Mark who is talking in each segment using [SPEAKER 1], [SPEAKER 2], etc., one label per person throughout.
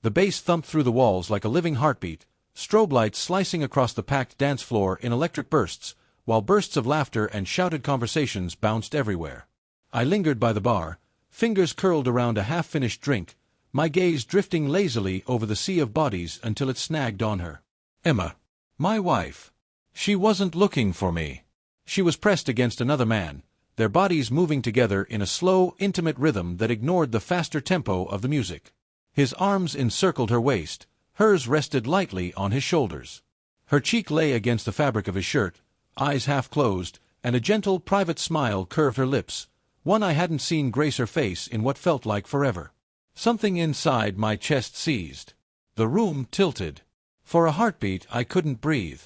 [SPEAKER 1] The bass thumped through the walls like a living heartbeat, strobe lights slicing across the packed dance floor in electric bursts, while bursts of laughter and shouted conversations bounced everywhere. I lingered by the bar, fingers curled around a half-finished drink, my gaze drifting lazily over the sea of bodies until it snagged on her. Emma. My wife. She wasn't looking for me. She was pressed against another man, their bodies moving together in a slow, intimate rhythm that ignored the faster tempo of the music. His arms encircled her waist, hers rested lightly on his shoulders. Her cheek lay against the fabric of his shirt, eyes half closed, and a gentle, private smile curved her lips, one I hadn't seen grace her face in what felt like forever. Something inside my chest seized. The room tilted. For a heartbeat I couldn't breathe.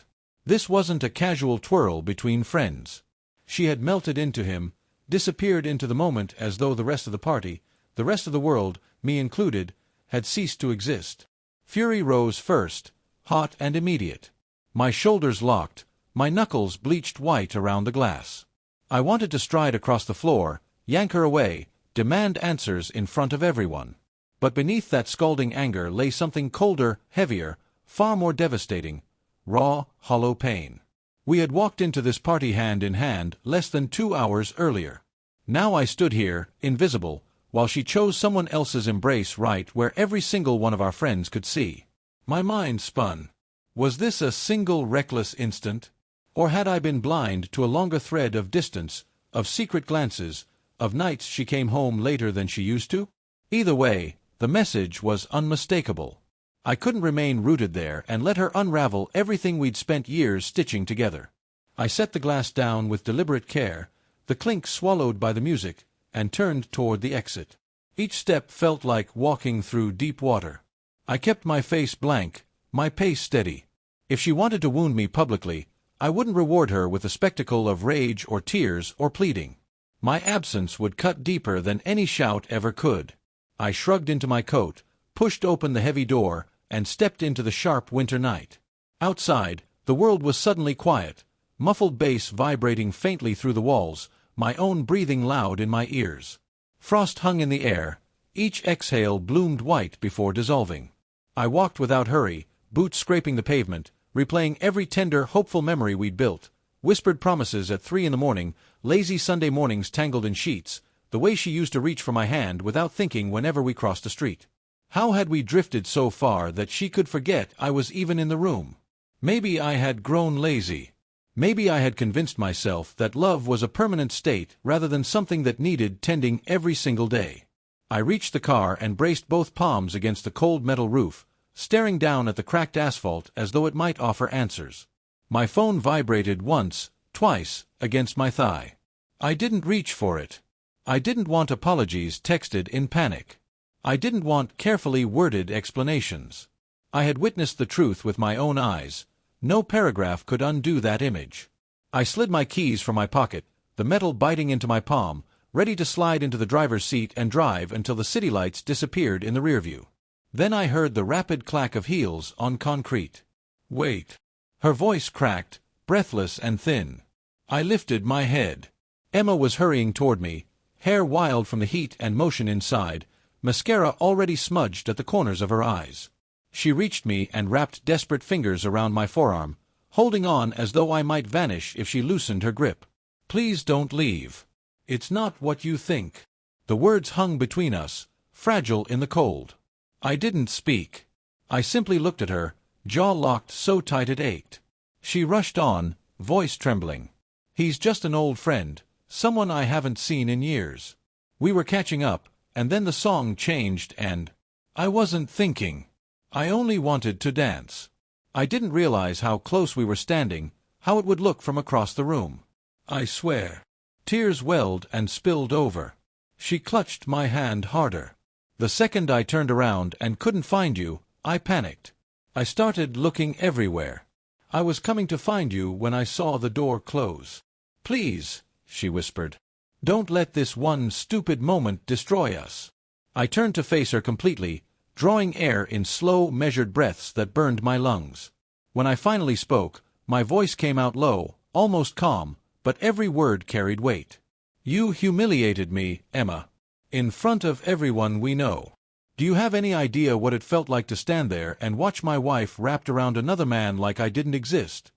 [SPEAKER 1] This wasn't a casual twirl between friends. She had melted into him, disappeared into the moment as though the rest of the party, the rest of the world, me included, had ceased to exist. Fury rose first, hot and immediate. My shoulders locked, my knuckles bleached white around the glass. I wanted to stride across the floor, yank her away, demand answers in front of everyone. But beneath that scalding anger lay something colder, heavier, far more devastating, raw, hollow pain. We had walked into this party hand in hand less than 2 hours earlier. Now I stood here, invisible, while she chose someone else's embrace right where every single one of our friends could see. My mind spun. Was this a single reckless instant? Or had I been blind to a longer thread of distance, of secret glances, of nights she came home later than she used to? Either way, the message was unmistakable. I couldn't remain rooted there and let her unravel everything we'd spent years stitching together. I set the glass down with deliberate care, the clink swallowed by the music, and turned toward the exit. Each step felt like walking through deep water. I kept my face blank, my pace steady. If she wanted to wound me publicly, I wouldn't reward her with the spectacle of rage or tears or pleading. My absence would cut deeper than any shout ever could. I shrugged into my coat, pushed open the heavy door, and stepped into the sharp winter night. Outside, the world was suddenly quiet, muffled bass vibrating faintly through the walls, my own breathing loud in my ears. Frost hung in the air, each exhale bloomed white before dissolving. I walked without hurry, boots scraping the pavement, replaying every tender, hopeful memory we'd built, whispered promises at 3 a.m, lazy Sunday mornings tangled in sheets, the way she used to reach for my hand without thinking whenever we crossed the street. How had we drifted so far that she could forget I was even in the room? Maybe I had grown lazy. Maybe I had convinced myself that love was a permanent state rather than something that needed tending every single day. I reached the car and braced both palms against the cold metal roof, staring down at the cracked asphalt as though it might offer answers. My phone vibrated once, twice, against my thigh. I didn't reach for it. I didn't want apologies texted in panic. I didn't want carefully worded explanations. I had witnessed the truth with my own eyes. No paragraph could undo that image. I slid my keys from my pocket, the metal biting into my palm, ready to slide into the driver's seat and drive until the city lights disappeared in the rearview. Then I heard the rapid clack of heels on concrete. Wait. Her voice cracked, breathless and thin. I lifted my head. Emma was hurrying toward me, hair wild from the heat and motion inside, mascara already smudged at the corners of her eyes. She reached me and wrapped desperate fingers around my forearm, holding on as though I might vanish if she loosened her grip. Please don't leave. It's not what you think. The words hung between us, fragile in the cold. I didn't speak. I simply looked at her, jaw locked so tight it ached. She rushed on, voice trembling. He's just an old friend, someone I haven't seen in years. We were catching up, and then the song changed and I wasn't thinking. I only wanted to dance. I didn't realize how close we were standing, how it would look from across the room. I swear. Tears welled and spilled over. She clutched my hand harder. The second I turned around and couldn't find you, I panicked. I started looking everywhere. I was coming to find you when I saw the door close. Please, she whispered. Don't let this one stupid moment destroy us. I turned to face her completely, drawing air in slow, measured breaths that burned my lungs. When I finally spoke, my voice came out low, almost calm, but every word carried weight. You humiliated me, Emma. In front of everyone we know. Do you have any idea what it felt like to stand there and watch my wife wrapped around another man like I didn't exist?"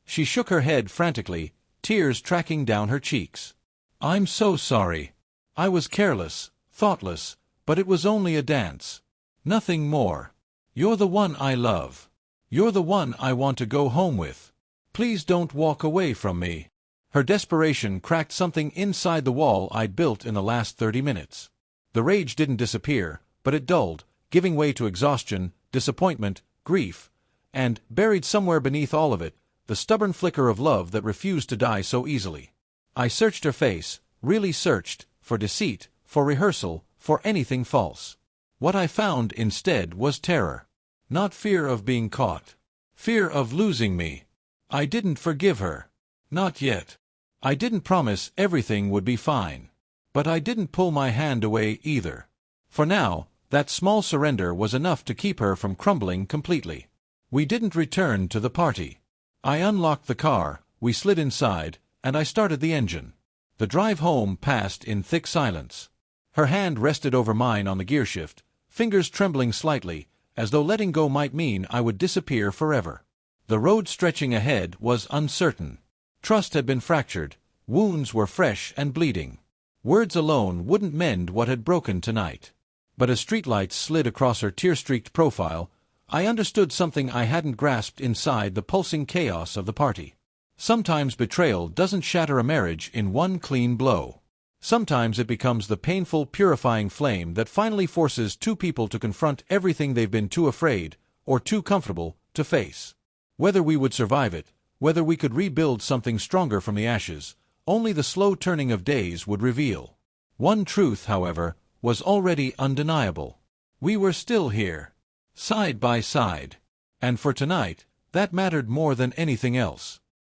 [SPEAKER 1] She shook her head frantically, tears tracking down her cheeks. "I'm so sorry. I was careless, thoughtless, but it was only a dance. Nothing more. You're the one I love. You're the one I want to go home with. Please don't walk away from me." Her desperation cracked something inside the wall I'd built in the last 30 minutes. The rage didn't disappear, but it dulled, giving way to exhaustion, disappointment, grief, and, buried somewhere beneath all of it, the stubborn flicker of love that refused to die so easily. I searched her face, really searched, for deceit, for rehearsal, for anything false. What I found instead was terror. Not fear of being caught. Fear of losing me. I didn't forgive her. Not yet. I didn't promise everything would be fine. But I didn't pull my hand away either. For now, that small surrender was enough to keep her from crumbling completely. We didn't return to the party. I unlocked the car, we slid inside, and I started the engine. The drive home passed in thick silence. Her hand rested over mine on the gearshift, fingers trembling slightly, as though letting go might mean I would disappear forever. The road stretching ahead was uncertain. Trust had been fractured, wounds were fresh and bleeding. Words alone wouldn't mend what had broken tonight. But as streetlights slid across her tear-streaked profile, I understood something I hadn't grasped inside the pulsing chaos of the party. Sometimes betrayal doesn't shatter a marriage in one clean blow. Sometimes it becomes the painful, purifying flame that finally forces two people to confront everything they've been too afraid, or too comfortable, to face. Whether we would survive it, whether we could rebuild something stronger from the ashes, only the slow turning of days would reveal. One truth, however, was already undeniable. We were still here, side by side. And for tonight, that mattered more than anything else.